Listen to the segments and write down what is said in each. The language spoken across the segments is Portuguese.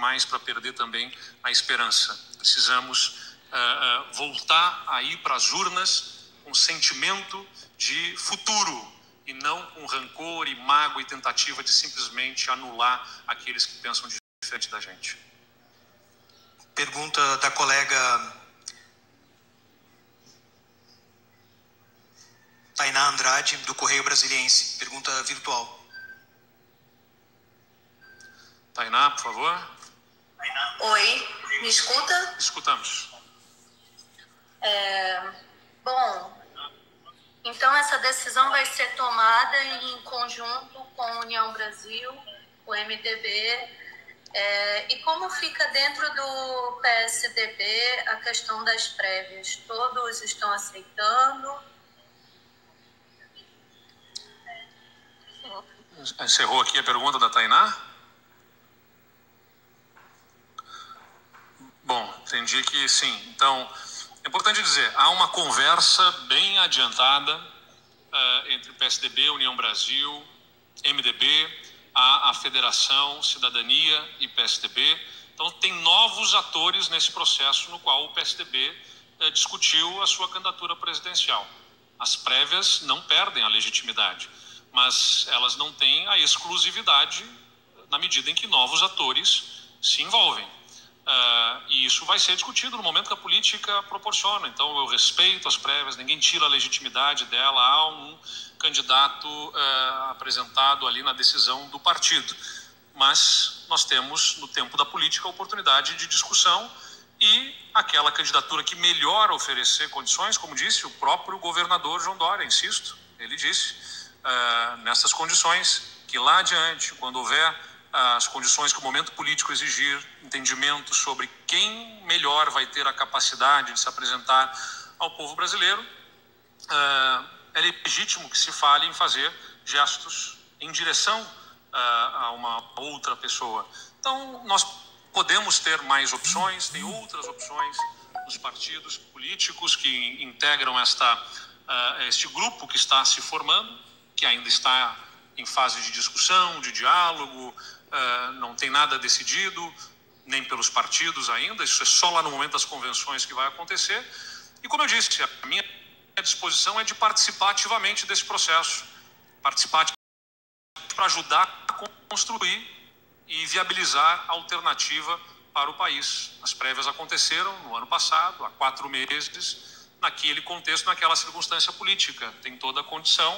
demais para perder também a esperança. Precisamos voltar a ir para as urnas com sentimento de futuro e não com rancor e mágoa e tentativa de simplesmente anular aqueles que pensam diferente da gente. Pergunta da colega Tainá Andrade, do Correio Brasiliense. Pergunta virtual. Tainá, por favor. Oi, me escuta? Escutamos. Bom, então essa decisão vai ser tomada em conjunto com a União Brasil, o MDB, e como fica dentro do PSDB a questão das prévias? Todos estão aceitando? Encerrou aqui a pergunta da Tainá? Bom, entendi que sim. Então, é importante dizer, há uma conversa bem adiantada entre PSDB, União Brasil, MDB, a Federação, Cidadania e PSDB. Então, tem novos atores nesse processo no qual o PSDB discutiu a sua candidatura presidencial. As prévias não perdem a legitimidade, mas elas não têm a exclusividade na medida em que novos atores se envolvem. E isso vai ser discutido no momento que a política proporciona. Então, eu respeito as prévias, ninguém tira a legitimidade dela. Há um candidato apresentado ali na decisão do partido. Mas nós temos, no tempo da política, a oportunidade de discussão e aquela candidatura que melhor oferecer condições, como disse o próprio governador João Dória, insisto, ele disse, nessas condições, que lá adiante, quando houver as condições que o momento político exigir, entendimento sobre quem melhor vai ter a capacidade de se apresentar ao povo brasileiro, é legítimo que se fale em fazer gestos em direção a uma outra pessoa. Então, nós podemos ter mais opções, tem outras opções nos partidos políticos que integram este grupo que está se formando, que ainda está em fase de discussão, de diálogo, não tem nada decidido, nem pelos partidos ainda, isso é só lá no momento das convenções que vai acontecer. E como eu disse, a minha disposição é de participar ativamente desse processo, participar para ajudar a construir e viabilizar a alternativa para o país. As prévias aconteceram no ano passado, há 4 meses, naquele contexto, naquela circunstância política. Tem toda a condição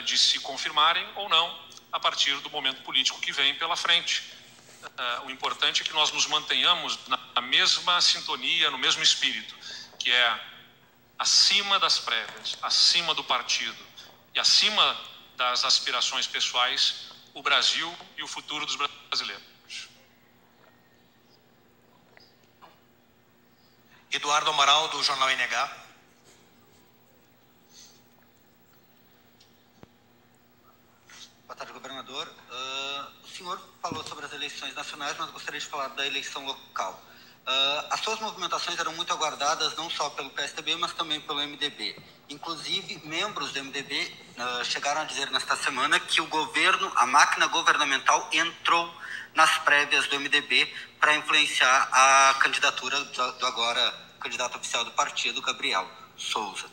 de se confirmarem ou não a partir do momento político que vem pela frente. O importante é que nós nos mantenhamos na mesma sintonia, no mesmo espírito, que é acima das prévias, acima do partido e acima das aspirações pessoais, o Brasil e o futuro dos brasileiros. Eduardo Amaral, do Jornal NH. Boa tarde, governador. O senhor falou sobre as eleições nacionais, mas gostaria de falar da eleição local. As suas movimentações eram muito aguardadas, não só pelo PSDB, mas também pelo MDB. Inclusive, membros do MDB chegaram a dizer nesta semana que o governo, a máquina governamental, entrou nas prévias do MDB para influenciar a candidatura do agora candidato oficial do partido, Gabriel Souza.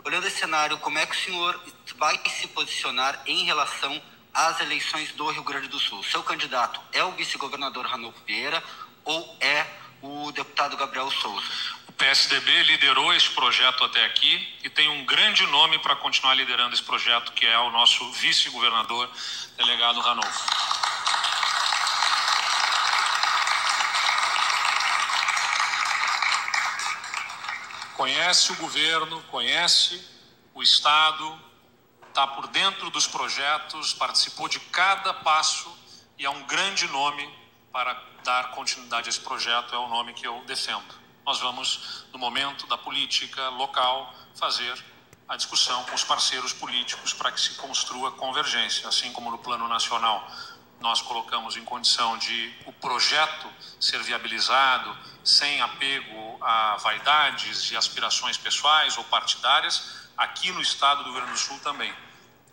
Olhando esse cenário, como é que o senhor vai se posicionar em relação às eleições do Rio Grande do Sul? Seu candidato é o vice-governador Ranolfo Vieira ou é o deputado Gabriel Souza? O PSDB liderou esse projeto até aqui e tem um grande nome para continuar liderando esse projeto, que é o nosso vice-governador, delegado Ranolfo. Conhece o governo, conhece o Estado, está por dentro dos projetos, participou de cada passo e é um grande nome para dar continuidade a esse projeto, é o nome que eu defendo. Nós vamos, no momento da política local, fazer a discussão com os parceiros políticos para que se construa convergência, assim como no plano nacional nós colocamos em condição de o projeto ser viabilizado sem apego a vaidades e aspirações pessoais ou partidárias, aqui no estado do Rio Grande do Sul também.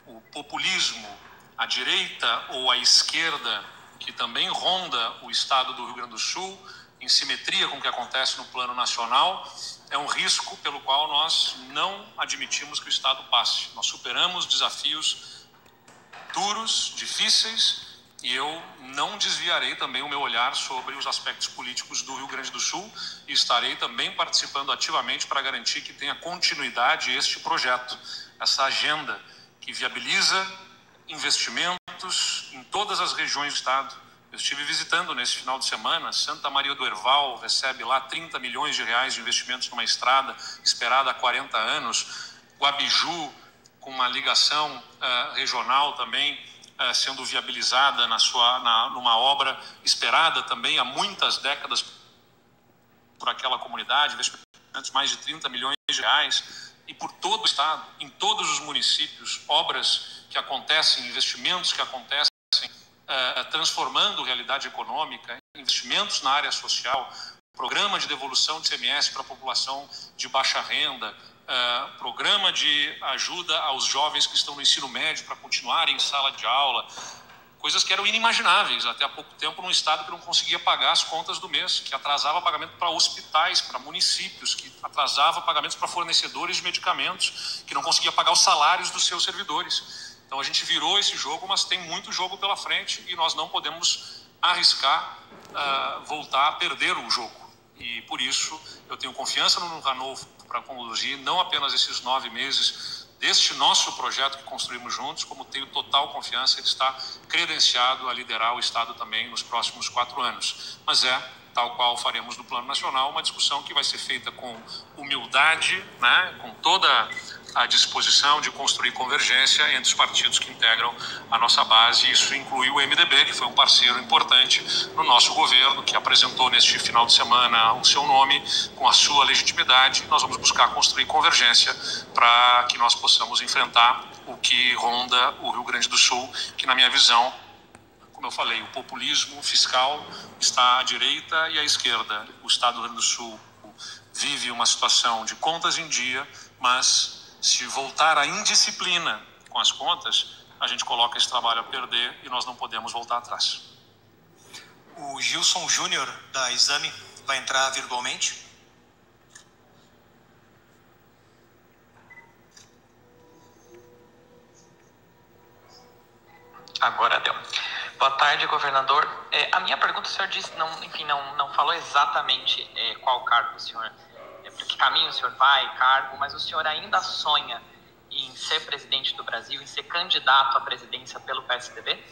O populismo, a direita ou a esquerda que também ronda o estado do Rio Grande do Sul, em simetria com o que acontece no plano nacional, é um risco pelo qual nós não admitimos que o estado passe. Nós superamos desafios duros, difíceis, e eu não desviarei também o meu olhar sobre os aspectos políticos do Rio Grande do Sul e estarei também participando ativamente para garantir que tenha continuidade este projeto, essa agenda que viabiliza investimentos em todas as regiões do estado. Eu estive visitando nesse final de semana, Santa Maria do Herval recebe lá 30 milhões de reais de investimentos numa estrada esperada há 40 anos, Guabiju com uma ligação regional também, sendo viabilizada numa obra esperada também há muitas décadas por aquela comunidade, investimentos mais de 30 milhões de reais, e por todo o estado, em todos os municípios, obras que acontecem, investimentos que acontecem, transformando realidade econômica, investimentos na área social, programa de devolução de ICMS para a população de baixa renda, programa de ajuda aos jovens que estão no ensino médio para continuarem em sala de aula, coisas que eram inimagináveis até há pouco tempo num estado que não conseguia pagar as contas do mês, que atrasava pagamento para hospitais, para municípios, que atrasava pagamentos para fornecedores de medicamentos, que não conseguia pagar os salários dos seus servidores. Então a gente virou esse jogo, mas tem muito jogo pela frente e nós não podemos arriscar voltar a perder o jogo. E por isso eu tenho confiança no Ranolfo para conduzir não apenas esses 9 meses deste nosso projeto que construímos juntos, como tenho total confiança, ele está credenciado a liderar o Estado também nos próximos 4 anos. Mas tal qual faremos no Plano Nacional, uma discussão que vai ser feita com humildade, né, com toda a disposição de construir convergência entre os partidos que integram a nossa base. Isso inclui o MDB, que foi um parceiro importante no nosso governo, que apresentou neste final de semana o seu nome com a sua legitimidade. Nós vamos buscar construir convergência para que nós possamos enfrentar o que ronda o Rio Grande do Sul, que na minha visão, como eu falei, o populismo fiscal está à direita e à esquerda. O Estado do Rio Grande do Sul vive uma situação de contas em dia, mas se voltar à indisciplina com as contas, a gente coloca esse trabalho a perder e nós não podemos voltar atrás. O Gilson Júnior, da Exame, vai entrar virtualmente. Agora deu. Boa tarde, governador. A minha pergunta, o senhor disse, não falou exatamente qual cargo o senhor, por que caminho o senhor vai, cargo, mas o senhor ainda sonha em ser presidente do Brasil, em ser candidato à presidência pelo PSDB?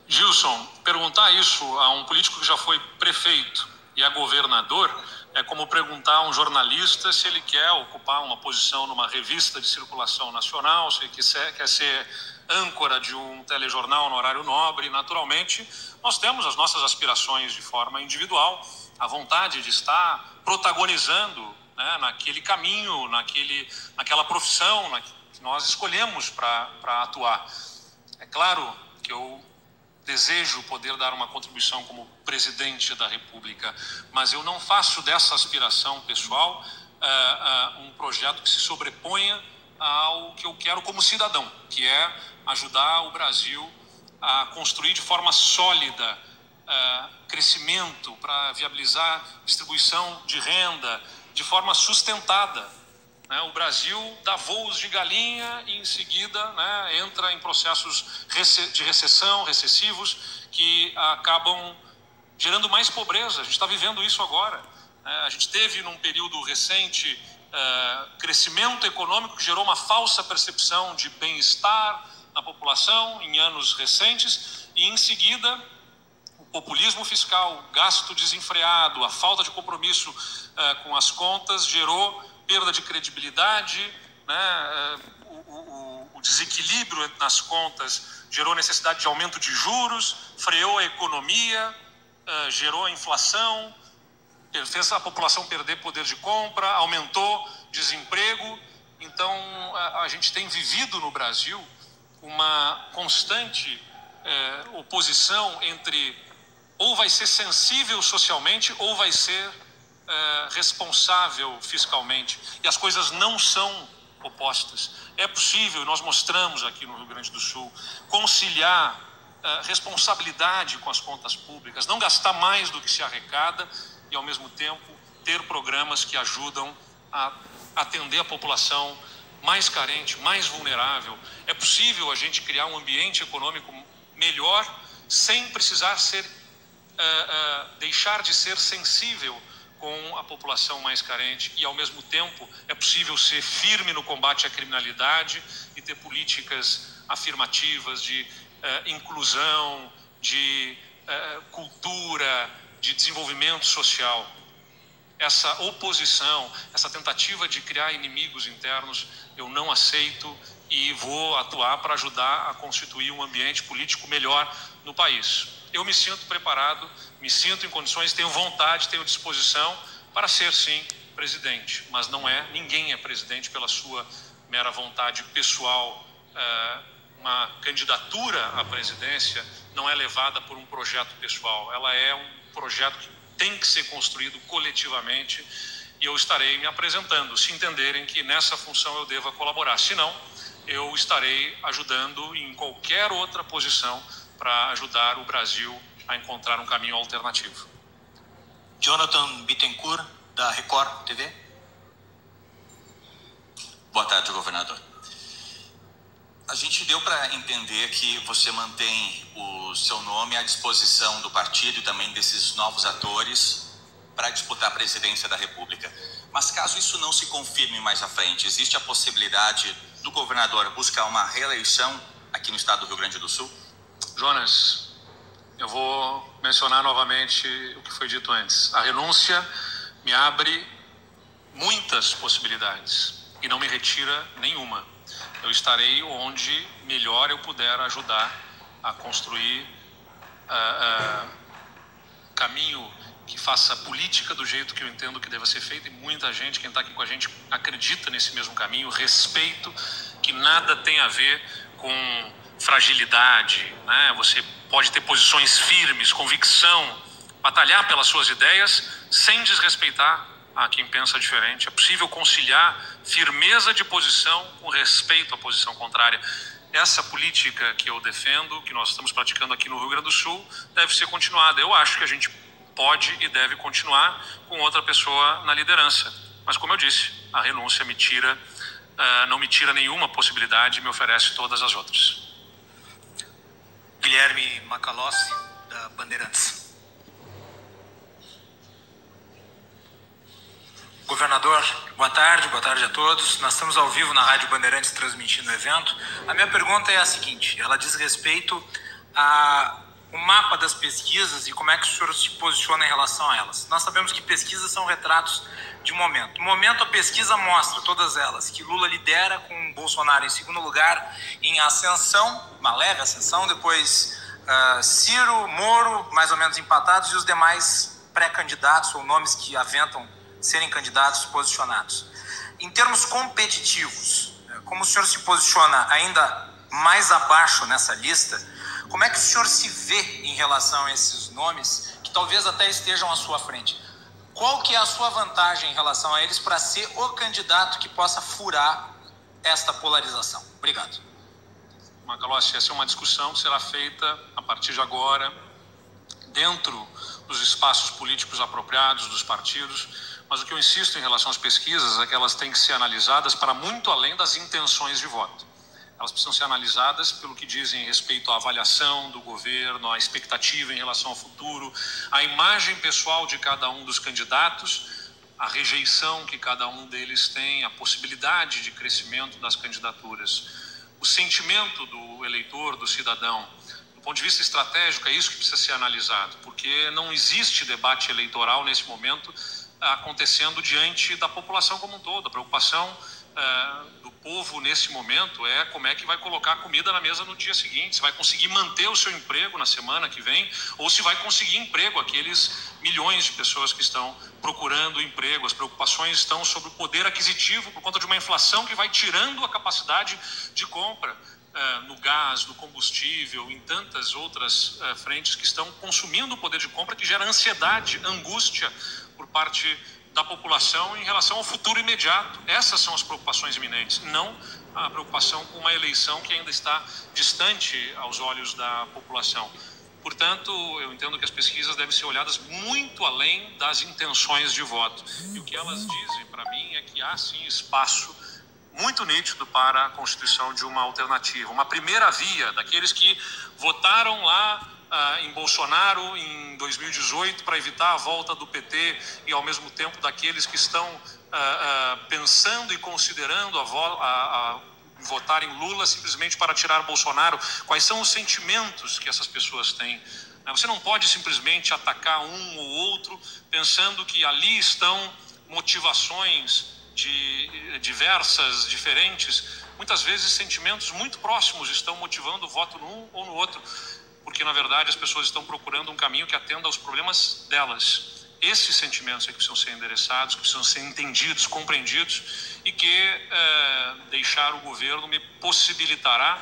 Gilson, perguntar isso a um político que já foi prefeito e é governador é como perguntar a um jornalista se ele quer ocupar uma posição numa revista de circulação nacional, se ele quer ser âncora de um telejornal no horário nobre. Naturalmente, nós temos as nossas aspirações de forma individual, a vontade de estar protagonizando, né, naquele caminho, naquela profissão que nós escolhemos para atuar. É claro que eu desejo poder dar uma contribuição como presidente da República, mas eu não faço dessa aspiração pessoal um projeto que se sobreponha ao que eu quero como cidadão, que é ajudar o Brasil a construir de forma sólida crescimento, para viabilizar distribuição de renda de forma sustentada. O Brasil dá voos de galinha e em seguida, né, entra em processos de recessivos que acabam gerando mais pobreza. A gente está vivendo isso agora. A gente teve num período recente crescimento econômico que gerou uma falsa percepção de bem-estar na população em anos recentes e em seguida o populismo fiscal, o gasto desenfreado, a falta de compromisso com as contas gerou perda de credibilidade, né? O desequilíbrio nas contas gerou necessidade de aumento de juros, freou a economia, gerou a inflação, fez a população perder poder de compra, aumentou desemprego. Então, a gente tem vivido no Brasil uma constante oposição entre ou vai ser sensível socialmente ou vai ser responsável fiscalmente, e as coisas não são opostas. É possível, nós mostramos aqui no Rio Grande do Sul, conciliar responsabilidade com as contas públicas, não gastar mais do que se arrecada e, ao mesmo tempo, ter programas que ajudam a atender a população mais carente, mais vulnerável. É possível a gente criar um ambiente econômico melhor sem precisar deixar de ser sensível com a população mais carente, e ao mesmo tempo é possível ser firme no combate à criminalidade e ter políticas afirmativas de inclusão, de cultura, de desenvolvimento social. Essa oposição, essa tentativa de criar inimigos internos, eu não aceito e vou atuar para ajudar a constituir um ambiente político melhor no país. Eu me sinto preparado, me sinto em condições, tenho vontade, tenho disposição para ser, sim, presidente. Mas ninguém é presidente pela sua mera vontade pessoal. Uma candidatura à presidência não é levada por um projeto pessoal. Ela é um projeto que tem que ser construído coletivamente, e eu estarei me apresentando, se entenderem que nessa função eu deva colaborar. Se não, eu estarei ajudando em qualquer outra posição para ajudar o Brasil a encontrar um caminho alternativo. Jonathan Bittencourt, da Record TV. Boa tarde, governador. A gente deu para entender que você mantém o seu nome à disposição do partido e também desses novos atores para disputar a presidência da República. Mas caso isso não se confirme mais à frente, existe a possibilidade do governador buscar uma reeleição aqui no estado do Rio Grande do Sul? Jonas, eu vou mencionar novamente o que foi dito antes. A renúncia me abre muitas possibilidades e não me retira nenhuma. Eu estarei onde melhor eu puder ajudar a construir caminho que faça política do jeito que eu entendo que deva ser feita, e muita gente, quem está aqui com a gente, acredita nesse mesmo caminho. Respeito, que nada tem a ver com fragilidade, né? Você pode ter posições firmes, convicção, batalhar pelas suas ideias sem desrespeitar a quem pensa diferente. É possível conciliar firmeza de posição com respeito à posição contrária. Essa política que eu defendo, que nós estamos praticando aqui no Rio Grande do Sul, deve ser continuada. Eu acho que a gente pode e deve continuar com outra pessoa na liderança. Mas, como eu disse, a renúncia não me tira nenhuma possibilidade e me oferece todas as outras. Guilherme Macalossi, da Bandeirantes. Governador, boa tarde a todos. Nós estamos ao vivo na Rádio Bandeirantes transmitindo o evento. A minha pergunta é a seguinte, ela diz respeito ao mapa das pesquisas e como é que o senhor se posiciona em relação a elas. Nós sabemos que pesquisas são retratos de momento. No momento, a pesquisa mostra, todas elas, que Lula lidera com Bolsonaro em segundo lugar, em ascensão, uma leve ascensão, depois Ciro, Moro, mais ou menos empatados, e os demais pré-candidatos ou nomes que aventam serem candidatos posicionados. Em termos competitivos, como o senhor se posiciona ainda mais abaixo nessa lista, como é que o senhor se vê em relação a esses nomes que talvez até estejam à sua frente? Qual que é a sua vantagem em relação a eles para ser o candidato que possa furar esta polarização? Obrigado. Macalossi, essa é uma discussão que será feita a partir de agora, dentro dos espaços políticos apropriados dos partidos, mas o que eu insisto em relação às pesquisas é que elas têm que ser analisadas para muito além das intenções de voto. Elas precisam ser analisadas pelo que dizem respeito à avaliação do governo, à expectativa em relação ao futuro, à imagem pessoal de cada um dos candidatos, a rejeição que cada um deles tem, a possibilidade de crescimento das candidaturas, o sentimento do eleitor, do cidadão. Do ponto de vista estratégico, é isso que precisa ser analisado, porque não existe debate eleitoral nesse momento acontecendo diante da população como um todo. A preocupação do povo nesse momento é como é que vai colocar comida na mesa no dia seguinte, se vai conseguir manter o seu emprego na semana que vem, ou se vai conseguir emprego, aqueles milhões de pessoas que estão procurando emprego. As preocupações estão sobre o poder aquisitivo por conta de uma inflação que vai tirando a capacidade de compra no gás, no combustível, em tantas outras frentes que estão consumindo o poder de compra, que gera ansiedade, angústia por parte da população em relação ao futuro imediato. Essas são as preocupações iminentes, não a preocupação com uma eleição que ainda está distante aos olhos da população. Portanto, eu entendo que as pesquisas devem ser olhadas muito além das intenções de voto. E o que elas dizem para mim é que há sim espaço muito nítido para a constituição de uma alternativa. Uma primeira via daqueles que votaram lá em Bolsonaro em 2018 para evitar a volta do PT e ao mesmo tempo daqueles que estão pensando e considerando votar em Lula simplesmente para tirar Bolsonaro. Quais são os sentimentos que essas pessoas têm? Você não pode simplesmente atacar um ou outro pensando que ali estão motivações diversas, diferentes. Muitas vezes sentimentos muito próximos estão motivando o voto num ou no outro, porque na verdade as pessoas estão procurando um caminho que atenda aos problemas delas. Esses sentimentos é que precisam ser endereçados, que precisam ser entendidos, compreendidos, e que deixar o governo me possibilitará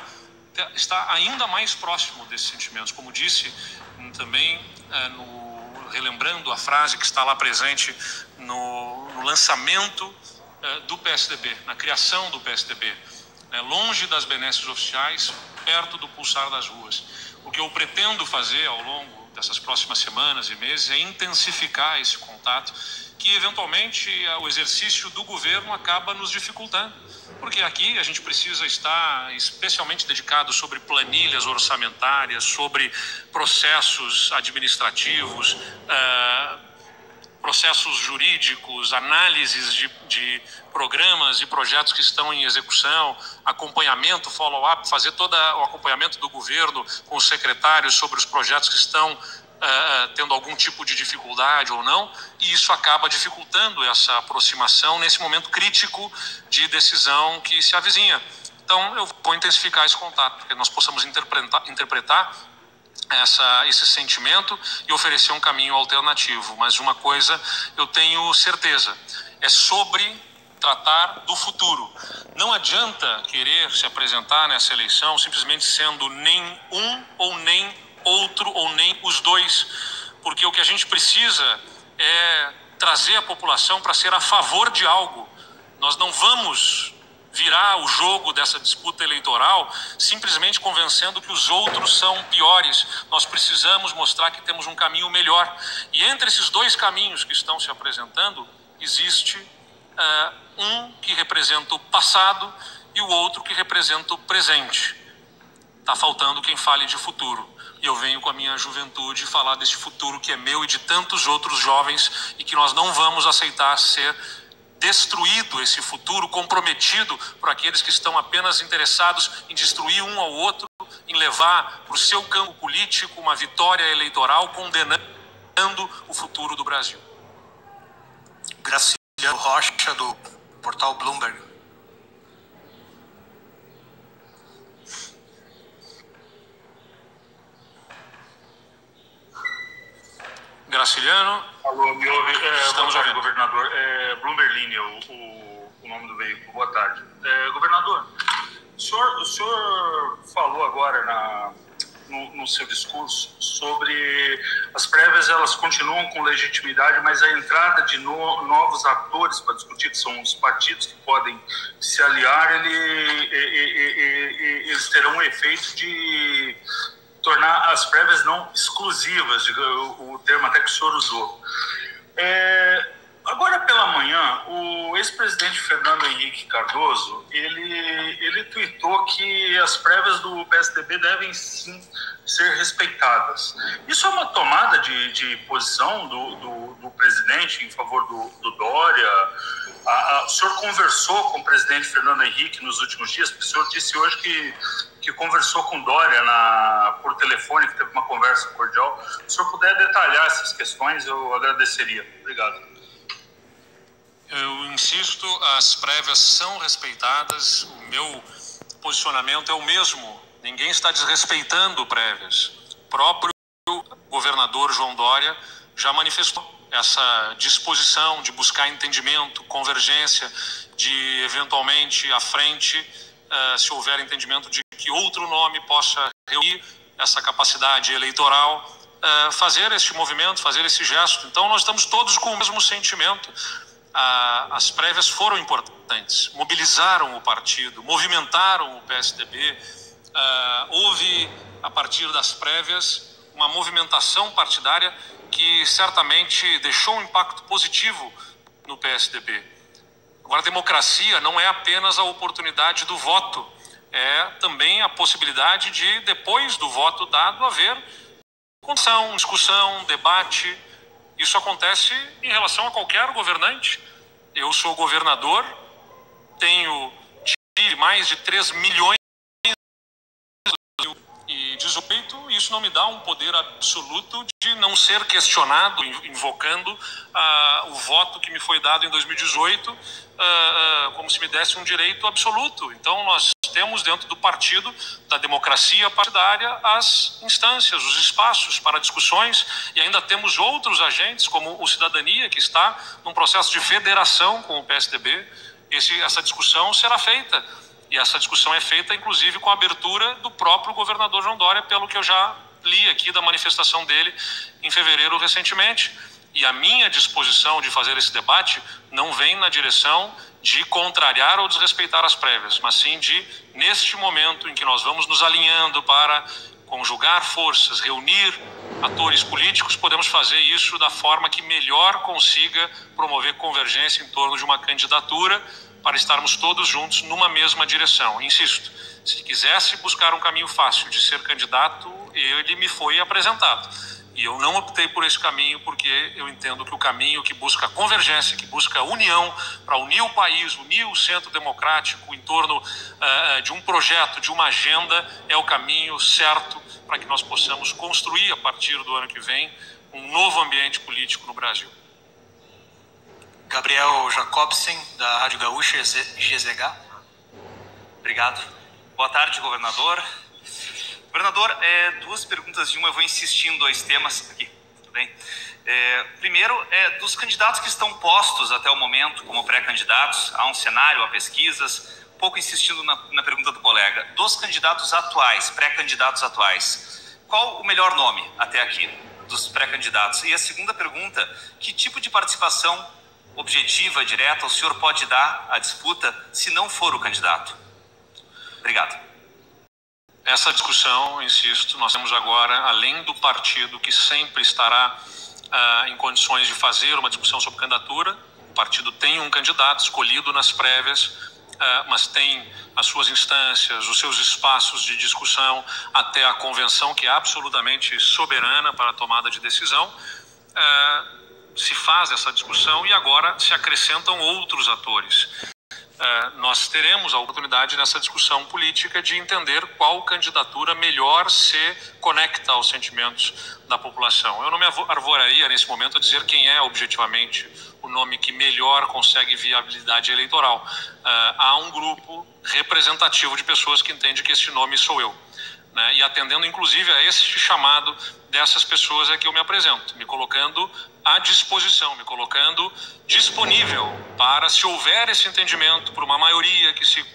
estar ainda mais próximo desses sentimentos. Como disse também, relembrando a frase que está lá presente no lançamento do PSDB, na criação do PSDB, longe das benesses oficiais, perto do pulsar das ruas. O que eu pretendo fazer ao longo dessas próximas semanas e meses é intensificar esse contato, que eventualmente o exercício do governo acaba nos dificultando, porque aqui a gente precisa estar especialmente dedicado sobre planilhas orçamentárias, sobre processos administrativos, processos jurídicos, análises de programas e projetos que estão em execução, acompanhamento, follow-up, fazer todo o acompanhamento do governo com os secretários sobre os projetos que estão tendo algum tipo de dificuldade ou não, e isso acaba dificultando essa aproximação nesse momento crítico de decisão que se avizinha. Então, eu vou intensificar esse contato, para que nós possamos interpretar esse sentimento e oferecer um caminho alternativo. Mas uma coisa eu tenho certeza, é sobre tratar do futuro. Não adianta querer se apresentar nessa eleição simplesmente sendo nem um ou nem outro ou nem os dois, porque o que a gente precisa é trazer a população para ser a favor de algo. Nós não vamos virar o jogo dessa disputa eleitoral simplesmente convencendo que os outros são piores. Nós precisamos mostrar que temos um caminho melhor. E entre esses dois caminhos que estão se apresentando, existe um que representa o passado e o outro que representa o presente. Está faltando quem fale de futuro. E eu venho com a minha juventude falar desse futuro que é meu e de tantos outros jovens, e que nós não vamos aceitar ser destruído, esse futuro comprometido por aqueles que estão apenas interessados em destruir um ao outro, em levar para o seu campo político uma vitória eleitoral condenando o futuro do Brasil. Graciliano Rocha, do portal Bloomberg. Graciliano. Alô, me ouve? Estamos boa tarde, ouvindo. governador. Bloomberg, o nome do veículo. Boa tarde. Governador, o senhor falou agora no seu discurso sobre as prévias, elas continuam com legitimidade, mas a entrada de novos atores para discutir, que são os partidos que podem se aliar, eles terão um efeito de tornar as prévias não exclusivas, o termo até que o senhor usou. Agora pela manhã, o ex-presidente Fernando Henrique Cardoso, ele tuitou que as prévias do PSDB devem sim ser respeitadas. Isso é uma tomada de posição do presidente em favor do Dória? O senhor conversou com o presidente Fernando Henrique nos últimos dias? O senhor disse hoje que conversou com Dória por telefone, que teve uma conversa cordial. Se o senhor puder detalhar essas questões, eu agradeceria. Obrigado. Eu insisto, as prévias são respeitadas, o meu posicionamento é o mesmo, ninguém está desrespeitando prévias. O próprio governador João Dória já manifestou essa disposição de buscar entendimento, convergência, de eventualmente à frente, se houver entendimento de que outro nome possa reunir essa capacidade eleitoral, fazer este movimento, fazer esse gesto. Então nós estamos todos com o mesmo sentimento. As prévias foram importantes, mobilizaram o partido, movimentaram o PSDB. Houve, a partir das prévias, uma movimentação partidária que certamente deixou um impacto positivo no PSDB. Agora, a democracia não é apenas a oportunidade do voto, é também a possibilidade de, depois do voto dado, haver discussão, debate. Isso acontece em relação a qualquer governante. Eu sou governador, tive mais de 3 milhões em 2018, e isso não me dá um poder absoluto de não ser questionado, invocando o voto que me foi dado em 2018, como se me desse um direito absoluto. Então nós temos dentro do partido, da democracia partidária, as instâncias, os espaços para discussões, e ainda temos outros agentes, como o Cidadania, que está num processo de federação com o PSDB. Essa discussão será feita, e essa discussão é feita, inclusive, com a abertura do próprio governador João Dória, pelo que eu já li aqui da manifestação dele em fevereiro recentemente. E a minha disposição de fazer esse debate não vem na direção de contrariar ou desrespeitar as prévias, mas sim de, neste momento em que nós vamos nos alinhando para conjugar forças, reunir atores políticos, podemos fazer isso da forma que melhor consiga promover convergência em torno de uma candidatura, para estarmos todos juntos numa mesma direção. Insisto, se quisesse buscar um caminho fácil de ser candidato, ele me foi apresentado. E eu não optei por esse caminho porque eu entendo que o caminho que busca convergência, que busca união, para unir o país, unir o centro democrático em torno de um projeto, de uma agenda, é o caminho certo para que nós possamos construir, a partir do ano que vem, um novo ambiente político no Brasil. Gabriel Jacobsen, da Rádio Gaúcha, GZH. Obrigado. Boa tarde, governador. Governador, duas perguntas de uma, eu vou insistir em dois temas aqui, tudo bem? Primeiro, dos candidatos que estão postos até o momento como pré-candidatos, há um cenário, há pesquisas, pouco insistindo na pergunta do colega, dos candidatos atuais, pré-candidatos atuais, qual o melhor nome até aqui dos pré-candidatos? E a segunda pergunta, que tipo de participação objetiva, direta, o senhor pode dar à disputa se não for o candidato? Obrigado. Essa discussão, insisto, nós temos agora, além do partido que sempre estará em condições de fazer uma discussão sobre candidatura, o partido tem um candidato escolhido nas prévias, mas tem as suas instâncias, os seus espaços de discussão até a convenção, que é absolutamente soberana para a tomada de decisão. Se faz essa discussão e agora se acrescentam outros atores. Nós teremos a oportunidade nessa discussão política de entender qual candidatura melhor se conecta aos sentimentos da população. Eu não me arvoraria nesse momento a dizer quem é objetivamente o nome que melhor consegue viabilidade eleitoral. Há um grupo representativo de pessoas que entende que este nome sou eu, né? E atendendo inclusive a esse chamado dessas pessoas é que eu me apresento, me colocando à disposição, me colocando disponível para, se houver esse entendimento por uma maioria que se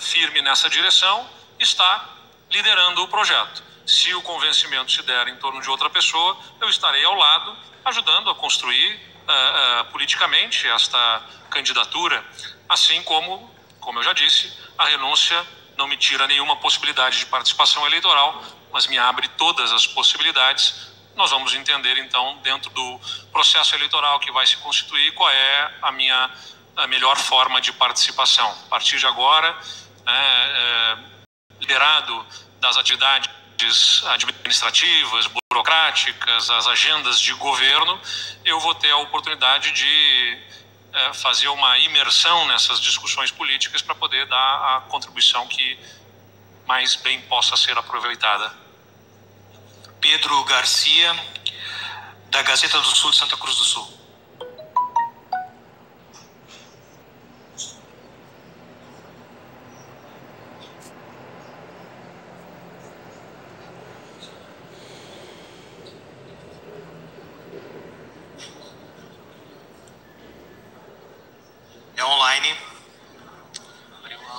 firme nessa direção, está liderando o projeto. Se o convencimento se der em torno de outra pessoa, eu estarei ao lado, ajudando a construir politicamente esta candidatura, assim como eu já disse, a renúncia não me tira nenhuma possibilidade de participação eleitoral, mas me abre todas as possibilidades. Nós vamos entender, então, dentro do processo eleitoral que vai se constituir, qual é a melhor forma de participação. A partir de agora, liberado das atividades administrativas, burocráticas, as agendas de governo, eu vou ter a oportunidade de fazer uma imersão nessas discussões políticas para poder dar a contribuição que mais bem possa ser aproveitada. Pedro Garcia, da Gazeta do Sul de Santa Cruz do Sul. É online.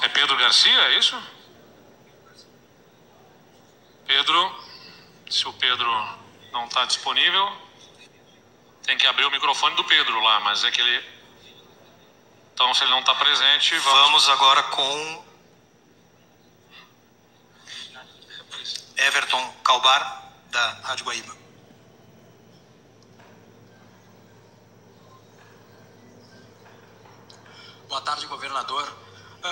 É Pedro Garcia, é isso? Pedro, se o Pedro Não está disponível. Tem que abrir o microfone do Pedro lá, mas é que ele... Então, se ele não está presente... Vamos agora com Everton Calbar, da Rádio Guaíba. Boa tarde, governador.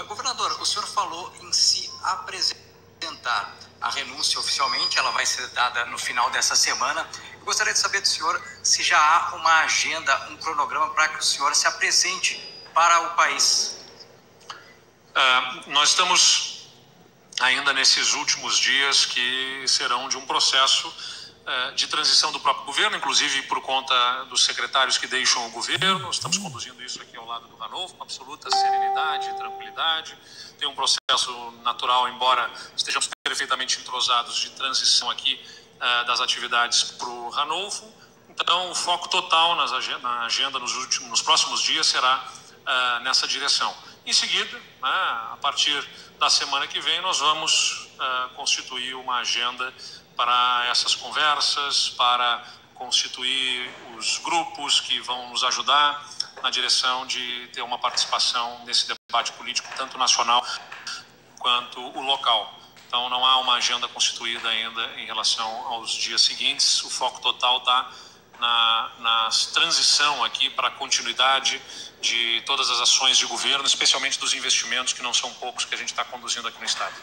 Governador, o senhor falou em se apresentar. A renúncia oficialmente ela vai ser dada no final dessa semana. Eu gostaria de saber do senhor se já há uma agenda, um cronograma para que o senhor se apresente para o país. Nós estamos ainda nesses últimos dias que serão de um processo de transição do próprio governo, inclusive por conta dos secretários que deixam o governo. Estamos conduzindo isso aqui ao lado do Ranolfo com absoluta serenidade e tranquilidade. Tem um processo natural, embora estejamos perfeitamente entrosados, de transição aqui das atividades para o Ranolfo. Então, o foco total na agenda nos próximos dias será nessa direção. Em seguida, a partir da semana que vem, nós vamos constituir uma agenda para essas conversas, para constituir os grupos que vão nos ajudar na direção de ter uma participação nesse debate político, tanto nacional quanto o local. Então, não há uma agenda constituída ainda em relação aos dias seguintes. O foco total está na transição aqui para a continuidade de todas as ações de governo, especialmente dos investimentos, que não são poucos, que a gente está conduzindo aqui no Estado.